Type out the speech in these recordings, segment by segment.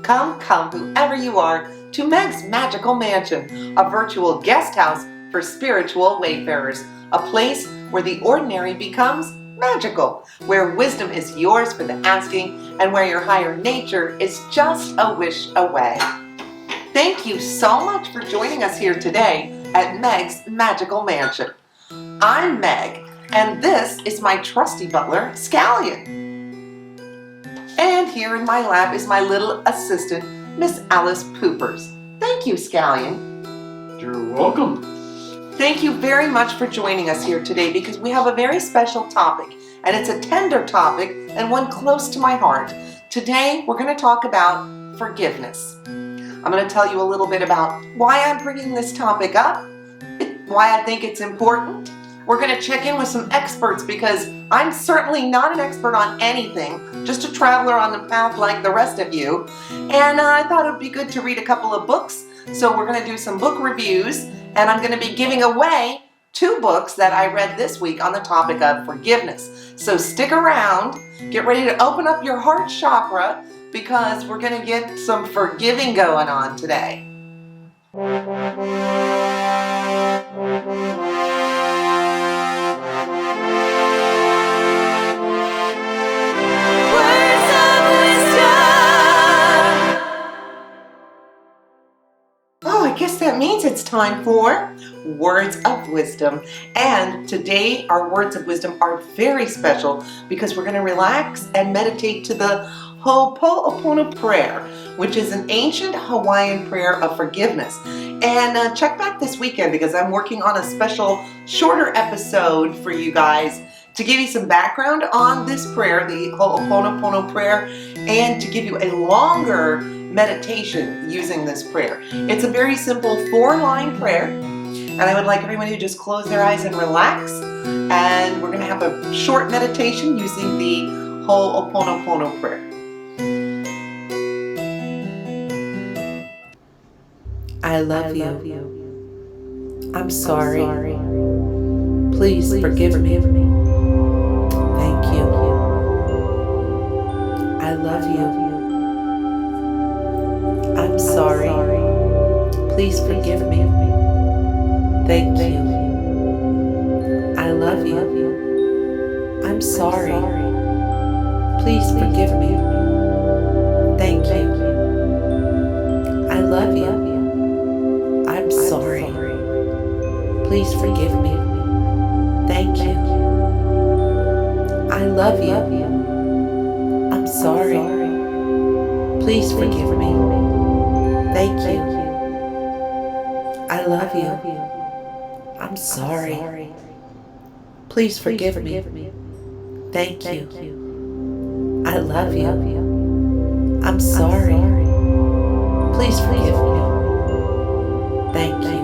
Come, whoever you are, to Meg's Magical Mansion, a virtual guest house for spiritual wayfarers, a place where the ordinary becomes magical, where wisdom is yours for the asking, and where your higher nature is just a wish away. Thank you so much for joining us here today at Meg's Magical Mansion. I'm Meg, and this is my trusty butler, Scallion. And here in my lap is my little assistant, Miss Alice Poopers. Thank you, Scallion. You're welcome. Thank you very much for joining us here today because we have a very special topic, and it's a tender topic and one close to my heart. Today, we're going to talk about forgiveness. I'm going to tell you a little bit about why I'm bringing this topic up, why I think it's important. We're going to check in with some experts because I'm certainly not an expert on anything, just a traveler on the path like the rest of you. And I thought it would be good to read a couple of books. So we're going to do some book reviews, and I'm going to be giving away 2 books that I read this week on the topic of forgiveness. So stick around, get ready to open up your heart chakra because we're going to get some forgiving going on today. I guess that means it's time for Words of Wisdom. And today our Words of Wisdom are very special because we're going to relax and meditate to the Ho'oponopono prayer, which is an ancient Hawaiian prayer of forgiveness. And check back this weekend because I'm working on a special shorter episode for you guys to give you some background on this prayer, the Ho'oponopono prayer, and to give you a longer meditation using this prayer. It's a very simple 4-line prayer, and I would like everyone to just close their eyes and relax, and we're going to have a short meditation using the Ho'oponopono prayer. I love you. I'm sorry. Please forgive me. Thank you. I love you. I'm sorry. Please forgive me. Thank you. I love you. I'm sorry. Please forgive me. Thank you. I love you. I'm sorry. Please forgive me. Thank you. I love you. I'm sorry. Please forgive me. Thank you. I love you. I'm sorry. Please forgive me. Thank you. I love you. I'm sorry. Please forgive me. Thank you.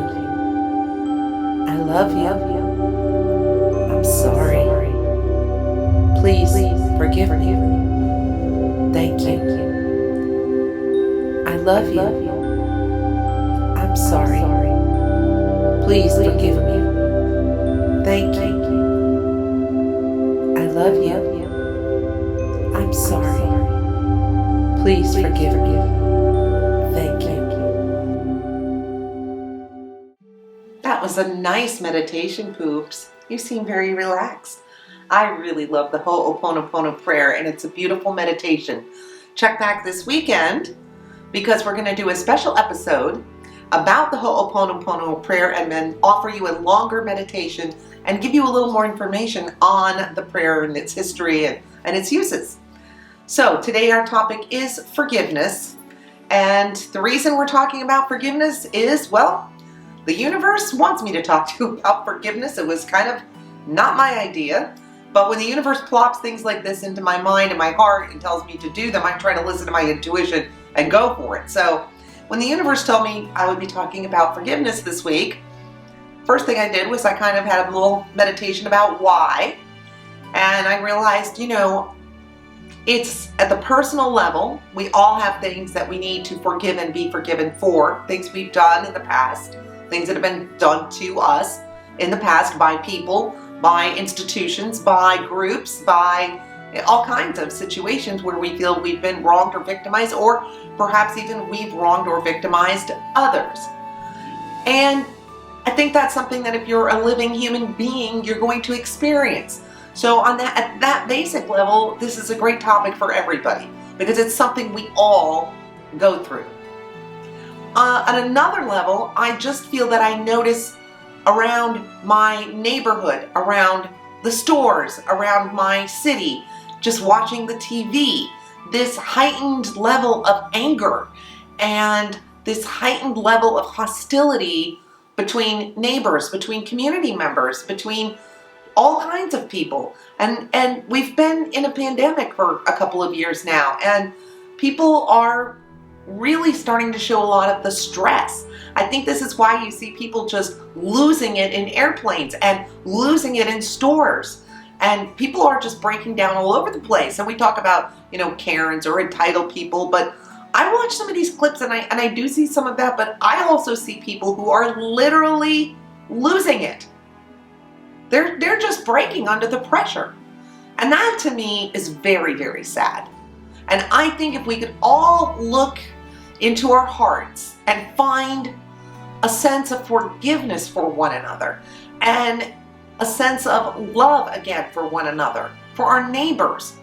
I love you. I'm sorry. Please forgive me. Thank you. I love you. I'm sorry. Please forgive me. Thank you. I love you. I'm sorry. Please forgive me. Thank you. That was a nice meditation, Poops. You seem very relaxed. I really love the Ho'oponopono prayer, and it's a beautiful meditation. Check back this weekend because we're going to do a special episode about the Ho'oponopono prayer and then offer you a longer meditation and give you a little more information on the prayer and its history and its uses. So today our topic is forgiveness, and the reason we're talking about forgiveness is, well, the universe wants me to talk to you about forgiveness. It was kind of not my idea, but when the universe plops things like this into my mind and my heart and tells me to do them, I try to listen to my intuition and go for it. So when the universe told me I would be talking about forgiveness this week, first thing I did was I kind of had a little meditation about why. And I realized, it's at the personal level. We all have things that we need to forgive and be forgiven for, things we've done in the past, things that have been done to us in the past by people, by institutions, by groups, by all kinds of situations where we feel we've been wronged or victimized, or perhaps even we've wronged or victimized others. And I think that's something that if you're a living human being, you're going to experience. So at that basic level, this is a great topic for everybody because it's something we all go through. At another level, I just feel that I notice around my neighborhood, around the stores, around my city, just watching the TV, this heightened level of anger and this heightened level of hostility between neighbors, between community members, between all kinds of people. And we've been in a pandemic for a couple of years now, and people are really starting to show a lot of the stress. I think this is why you see people just losing it in airplanes and losing it in stores. And people are just breaking down all over the place. And we talk about, Karens or entitled people, but I watch some of these clips and I do see some of that, but I also see people who are literally losing it. They're just breaking under the pressure. And that to me is very, very sad. And I think if we could all look into our hearts and find a sense of forgiveness for one another and a sense of love again for one another, for our neighbors,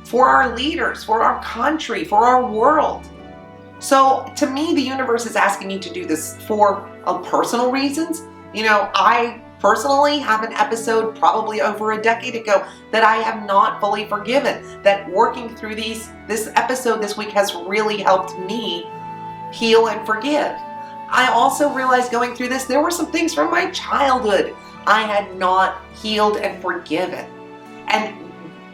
for our leaders, for our country, for our world. So to me, the universe is asking me to do this for personal reasons. I personally have an episode probably over a decade ago that I have not fully forgiven, that working through this episode this week has really helped me heal and forgive. I also realized going through this, there were some things from my childhood I had not healed and forgiven. And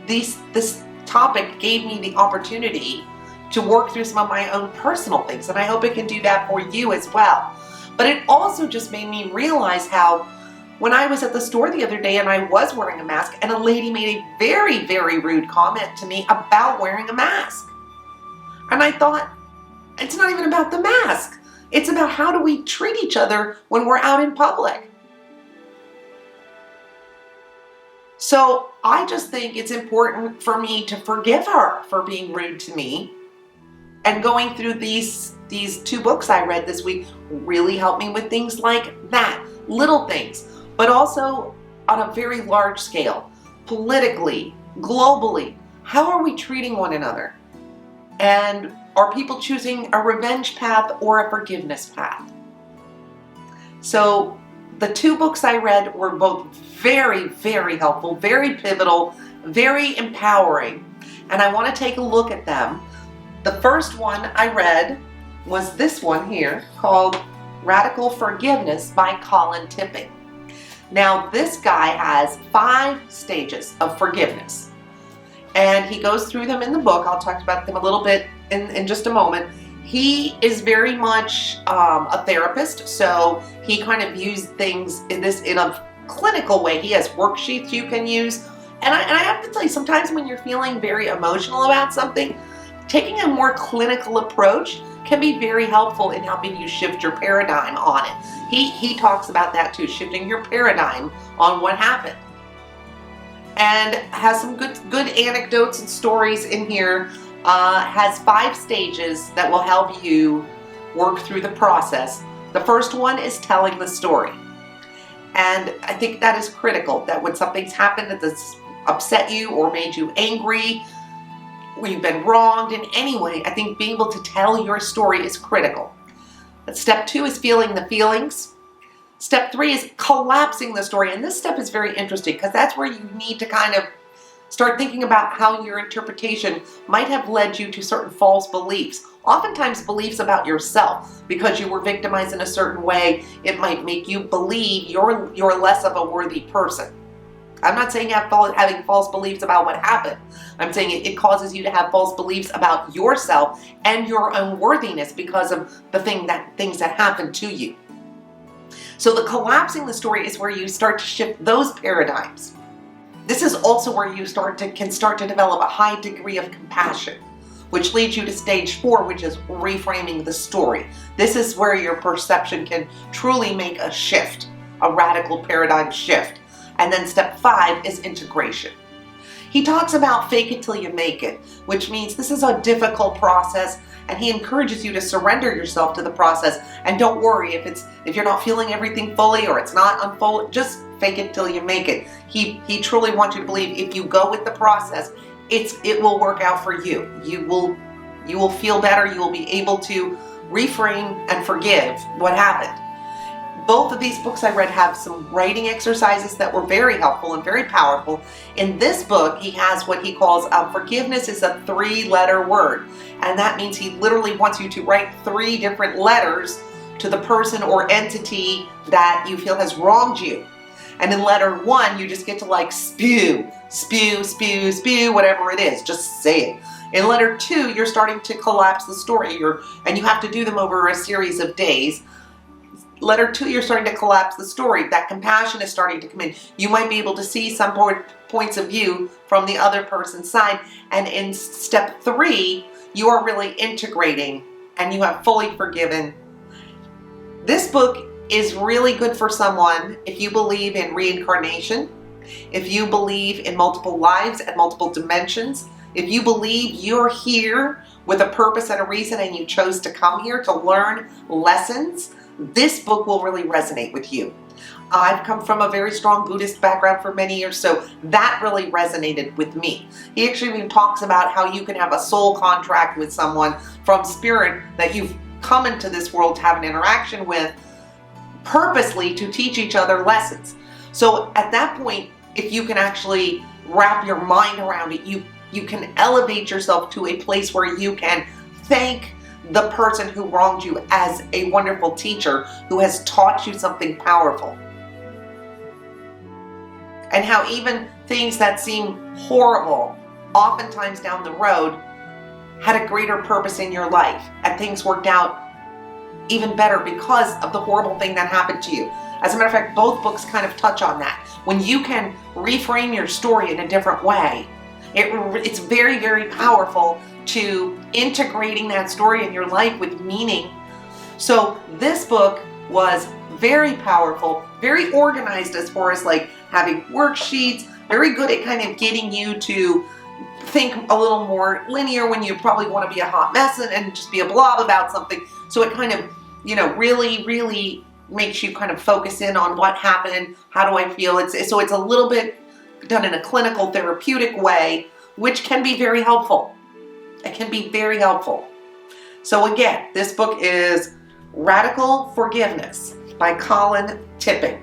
this topic gave me the opportunity to work through some of my own personal things, and I hope it can do that for you as well. But it also just made me realize how when I was at the store the other day and I was wearing a mask, and a lady made a very, very rude comment to me about wearing a mask. And I thought, it's not even about the mask. It's about how do we treat each other when we're out in public. So I just think it's important for me to forgive her for being rude to me. And going through these 2 books I read this week really helped me with things like that. Little things, but also on a very large scale. Politically, globally, how are we treating one another? And are people choosing a revenge path or a forgiveness path? So the 2 books I read were both very, very helpful, very pivotal, very empowering. And I want to take a look at them. The first one I read was this one here called Radical Forgiveness by Colin Tipping. Now this guy has 5 stages of forgiveness. And he goes through them in the book. I'll talk about them a little bit in just a moment. He is very much a therapist, so he kind of views things in a clinical way. He has worksheets you can use. And I have to tell you, sometimes when you're feeling very emotional about something, taking a more clinical approach can be very helpful in helping you shift your paradigm on it. He talks about that too, shifting your paradigm on what happened. And has some good anecdotes and stories in here. Has 5 stages that will help you work through the process. The first one is telling the story. And I think that is critical, that when something's happened that's upset you or made you angry, or you've been wronged in any way, I think being able to tell your story is critical. But step 2 is feeling the feelings. Step 3 is collapsing the story. And this step is very interesting because that's where you need to kind of start thinking about how your interpretation might have led you to certain false beliefs. Oftentimes beliefs about yourself. Because you were victimized in a certain way, it might make you believe you're less of a worthy person. I'm not saying having false beliefs about what happened. I'm saying it causes you to have false beliefs about yourself and your unworthiness because of the things that happened to you. So the collapsing the story is where you start to shift those paradigms. This is also where you can start to develop a high degree of compassion, which leads you to stage 4, which is reframing the story. This is where your perception can truly make a shift, a radical paradigm shift. And then step 5 is integration. He talks about fake it till you make it, which means this is a difficult process, and he encourages you to surrender yourself to the process. And don't worry if you're not feeling everything fully or it's not unfolded, just fake it till you make it. He truly wants you to believe if you go with the process, it will work out for you. You will feel better. You will be able to reframe and forgive what happened. Both of these books I read have some writing exercises that were very helpful and very powerful. In this book, he has what he calls forgiveness is a 3-letter word. And that means he literally wants you to write 3 different letters to the person or entity that you feel has wronged you. And in letter 1, you just get to like spew, whatever it is. Just say it. In letter 2, you're starting to collapse the story. And you have to do them over a series of days. Letter 2, you're starting to collapse the story. That compassion is starting to come in. You might be able to see some points of view from the other person's side. And in step 3, you are really integrating and you have fully forgiven. This book is really good for someone if you believe in reincarnation, if you believe in multiple lives and multiple dimensions, if you believe you're here with a purpose and a reason and you chose to come here to learn lessons. This book will really resonate with you. I've come from a very strong Buddhist background for many years, so that really resonated with me. He actually even talks about how you can have a soul contract with someone from spirit that you've come into this world to have an interaction with purposely to teach each other lessons. So at that point, if you can actually wrap your mind around it, you can elevate yourself to a place where you can thank the person who wronged you as a wonderful teacher who has taught you something powerful. And how even things that seem horrible, oftentimes down the road, had a greater purpose in your life and things worked out even better because of the horrible thing that happened to you. As a matter of fact, both books kind of touch on that. When you can reframe your story in a different way, it's very, very powerful to integrating that story in your life with meaning. So this book was very powerful, very organized as far as like having worksheets, very good at kind of getting you to think a little more linear when you probably want to be a hot mess and just be a blob about something. So it kind of, really, really makes you kind of focus in on what happened, how do I feel. So it's a little bit done in a clinical therapeutic way, which can be very helpful. It can be very helpful. So again, this book is Radical Forgiveness by Colin Tipping.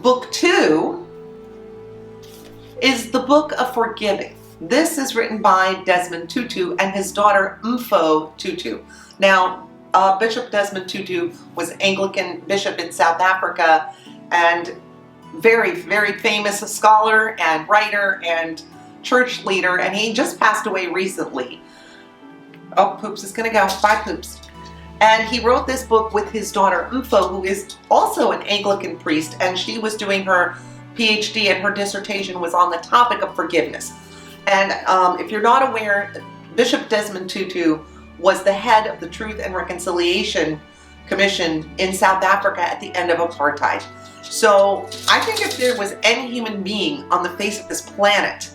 Book 2 is the Book of Forgiving. This is written by Desmond Tutu and his daughter Mpho Tutu. Now, Bishop Desmond Tutu was Anglican bishop in South Africa and very, very famous scholar and writer and church leader, and he just passed away recently. Oh, Poops is gonna go. Bye, Poops. And he wrote this book with his daughter Mpho, who is also an Anglican priest, and she was doing her PhD and her dissertation was on the topic of forgiveness. And if you're not aware, Bishop Desmond Tutu was the head of the Truth and Reconciliation Commission in South Africa at the end of apartheid. So I think if there was any human being on the face of this planet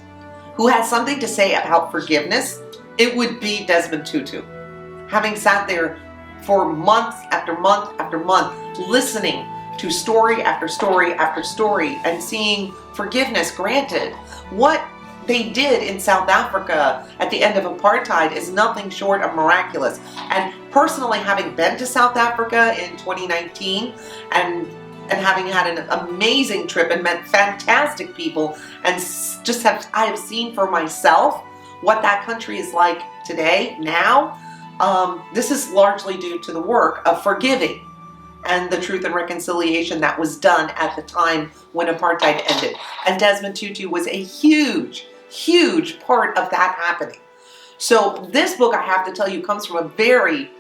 who had something to say about forgiveness, it would be Desmond Tutu. Having sat there for month after month after month, listening to story after story after story and seeing forgiveness granted. What they did in South Africa at the end of apartheid is nothing short of miraculous. And personally, having been to South Africa in 2019 and having had an amazing trip and met fantastic people and I have seen for myself what that country is like today, now. This is largely due to the work of forgiving and the truth and reconciliation that was done at the time when apartheid ended. And Desmond Tutu was a huge, huge part of that happening. So this book, I have to tell you, comes from a very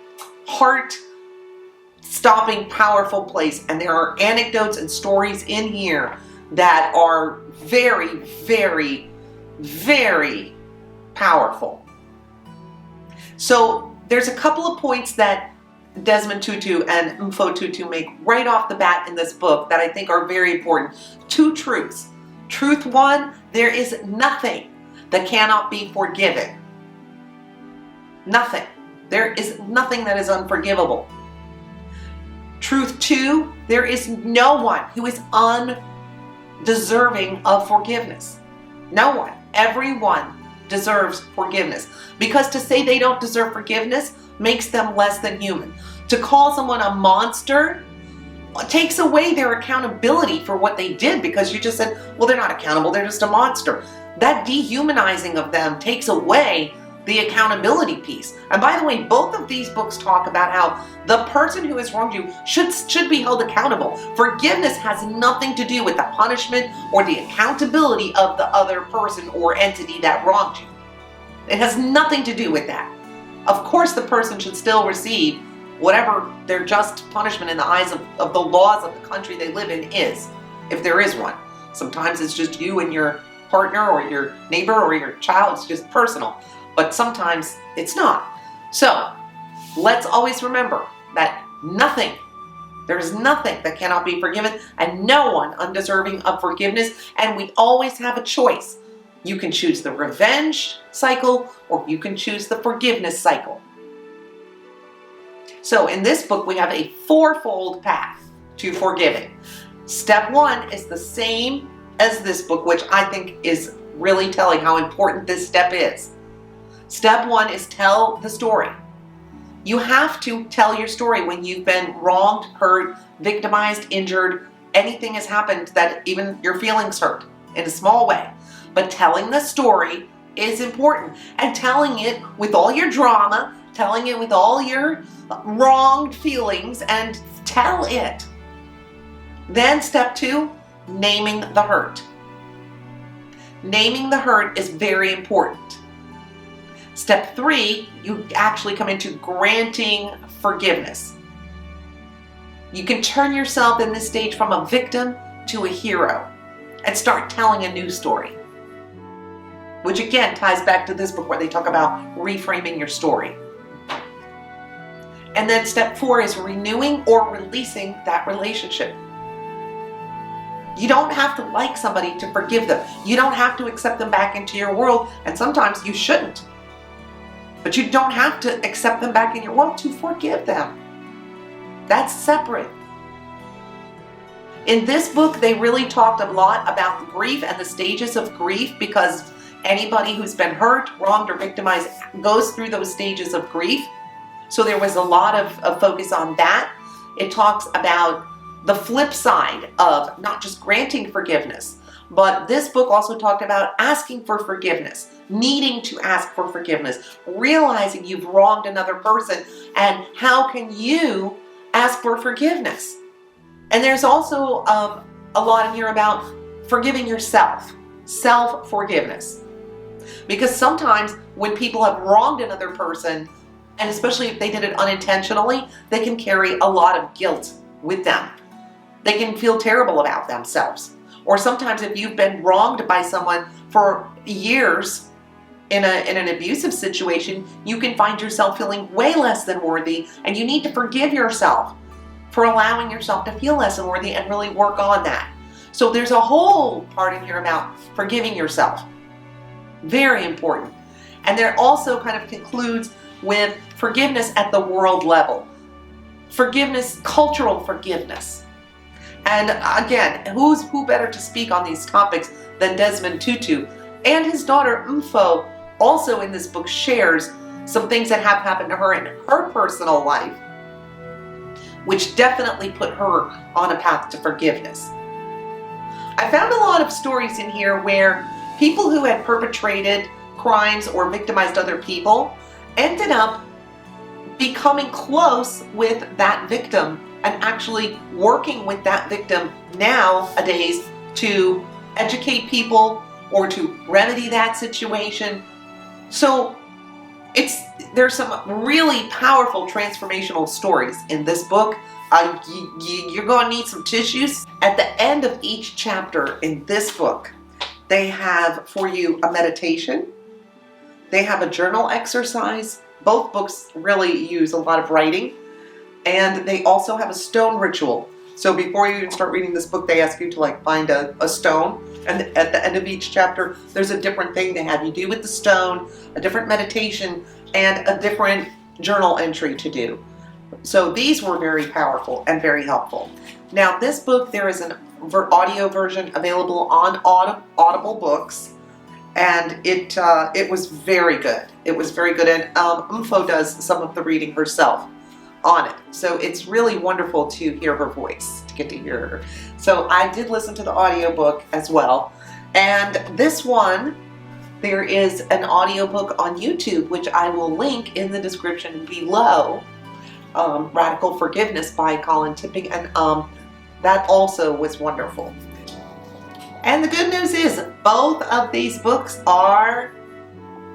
heart-stopping, powerful place. And there are anecdotes and stories in here that are very, very, very powerful. So there's a couple of points that Desmond Tutu and Mpho Tutu make right off the bat in this book that I think are very important. 2 truths. Truth 1, there is nothing that cannot be forgiven. Nothing. There is nothing that is unforgivable. Truth 2, there is no one who is undeserving of forgiveness. No one. Everyone deserves forgiveness. Because to say they don't deserve forgiveness makes them less than human. To call someone a monster takes away their accountability for what they did, because you just said, well, they're not accountable, they're just a monster. That dehumanizing of them takes away the accountability piece. And by the way, both of these books talk about how the person who has wronged you should be held accountable. Forgiveness has nothing to do with the punishment or the accountability of the other person or entity that wronged you. It has nothing to do with that. Of course, the person should still receive whatever their just punishment in the eyes of the laws of the country they live in is, if there is one. Sometimes it's just you and your partner or your neighbor or your child. It's just personal. But sometimes it's not. So let's always remember that there's nothing that cannot be forgiven, and no one undeserving of forgiveness. And we always have a choice. You can choose the revenge cycle, or you can choose the forgiveness cycle. So in this book, we have a fourfold path to forgiving. Step 1 is the same as this book, which I think is really telling how important this step is. Step 1 is tell the story. You have to tell your story when you've been wronged, hurt, victimized, injured. Anything has happened that even your feelings hurt in a small way. But telling the story is important. And telling it with all your drama, telling it with all your wronged feelings, and tell it. Then step 2, naming the hurt. Naming the hurt is very important. Step 3, you actually come into granting forgiveness. You can turn yourself in this stage from a victim to a hero and start telling a new story. Which again ties back to this book where they talk about reframing your story. And then step 4 is renewing or releasing that relationship. You don't have to like somebody to forgive them. You don't have to accept them back into your world, and sometimes you shouldn't. But you don't have to accept them back in your world to forgive them. That's separate. In this book, they really talked a lot about grief and the stages of grief, because anybody who's been hurt, wronged, or victimized goes through those stages of grief. So there was a lot of focus on that. It talks about the flip side of not just granting forgiveness, but this book also talked about asking for forgiveness, needing to ask for forgiveness, realizing you've wronged another person, and how can you ask for forgiveness. And there's also a lot in here about forgiving yourself, self-forgiveness. Because sometimes when people have wronged another person, and especially if they did it unintentionally, they can carry a lot of guilt with them. They can feel terrible about themselves. Or sometimes if you've been wronged by someone for years in an abusive situation, you can find yourself feeling way less than worthy, and you need to forgive yourself for allowing yourself to feel less than worthy and really work on that. So there's a whole part in here about forgiving yourself. Very important. And there also kind of concludes with forgiveness at the world level. Forgiveness, cultural forgiveness. And again, who better to speak on these topics than Desmond Tutu? And his daughter Mpho also in this book shares some things that have happened to her in her personal life, which definitely put her on a path to forgiveness. I found a lot of stories in here where people who had perpetrated crimes or victimized other people ended up becoming close with that victim and actually working with that victim nowadays to educate people or to remedy that situation. So there's some really powerful transformational stories in this book. You're going to need some tissues. At the end of each chapter in this book, they have for you a meditation. They have a journal exercise. Both books really use a lot of writing. And they also have a stone ritual. So before you even start reading this book, they ask you to find a stone And at the end of each chapter, there's a different thing they have you do with the stone, a different meditation, and a different journal entry to do. So these were very powerful and very helpful. Now this book, there is an audio version available on Audible Books, and it was very good. It was very good, and Mpho does some of the reading herself on it. So it's really wonderful to hear her voice, to get to hear her. So I did listen to the audiobook as well. And this one, there is an audiobook on YouTube, which I will link in the description below. Radical Forgiveness by Colin Tipping, and that also was wonderful. And the good news is both of these books are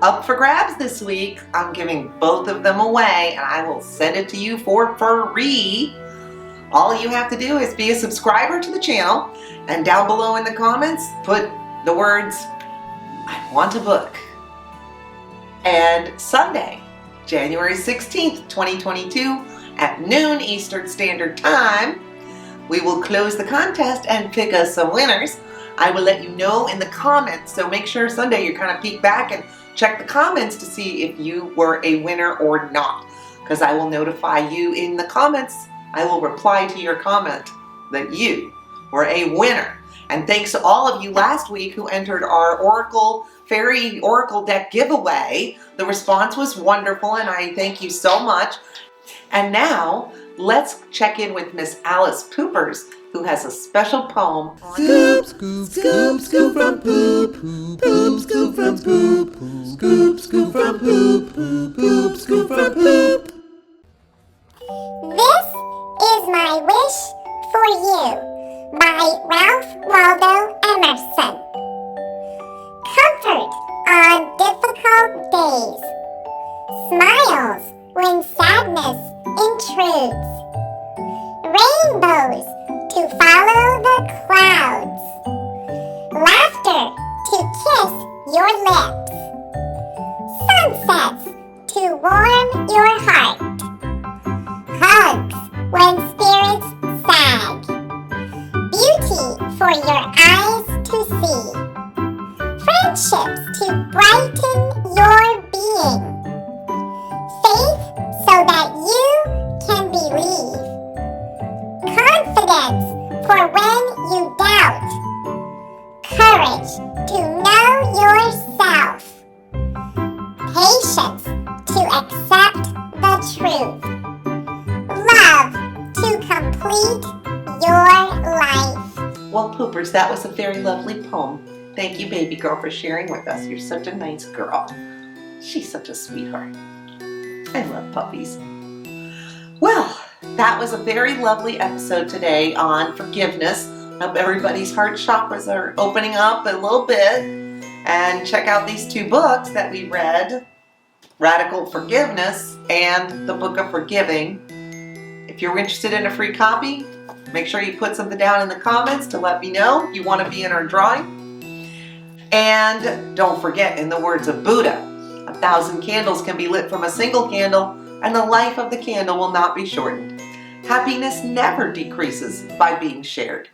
up for grabs this week. I'm giving both of them away, and I will send it to you for free. All you have to do is be a subscriber to the channel, and down below in the comments, put the words, "I want a book." And Sunday, January 16th, 2022, at noon Eastern Standard Time, we will close the contest and pick us some winners. I will let you know in the comments, so make sure Sunday you kind of peek back and check the comments to see if you were a winner or not, because I will notify you in the comments. I will reply to your comment that you were a winner. And thanks to all of you last week who entered our Fairy Oracle deck giveaway. The response was wonderful, and I thank you so much. And now, let's check in with Miss Alice Poopers, who has a special poem. Scoop, scoop, scoop, scoop from poop, poop, scoop from poop, scoop, scoop from poop, poop, scoop from poop. This is my wish for you, by Ralph Waldo Emerson. Comfort on difficult days, smiles when sadness intrudes, rainbows to follow the clouds, laughter to kiss your lips, sunsets to warm your heart, hugs when spirits sag, beauty for your eyes to see, friendships to brighten your being, faith so that you can believe, confidence for when you doubt, courage to know yourself, patience to accept the truth, love to complete your life. Well, Poopers, that was a very lovely poem. Thank you, baby girl, for sharing with us. You're such a nice girl. She's such a sweetheart. I love puppies. Well, that was a very lovely episode today on forgiveness. Hope everybody's heart chakras are opening up a little bit. And check out these two books that we read, Radical Forgiveness and the Book of Forgiving. If you're interested in a free copy, make sure you put something down in the comments to let me know you want to be in our drawing. And don't forget, in the words of Buddha, 1,000 candles can be lit from a single candle, and the life of the candle will not be shortened. Happiness never decreases by being shared.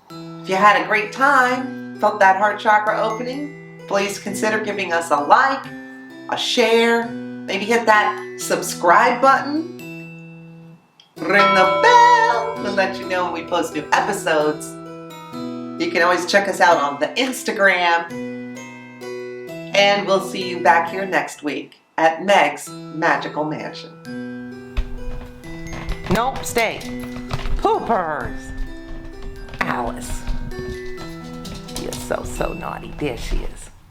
If you had a great time, felt that heart chakra opening, please consider giving us a like, a share, maybe hit that subscribe button, ring the bell to let you know when we post new episodes. You can always check us out on the Instagram. And we'll see you back here next week at Meg's Magical Mansion. Nope, stay. Poopers! Alice. You're so naughty. There she is.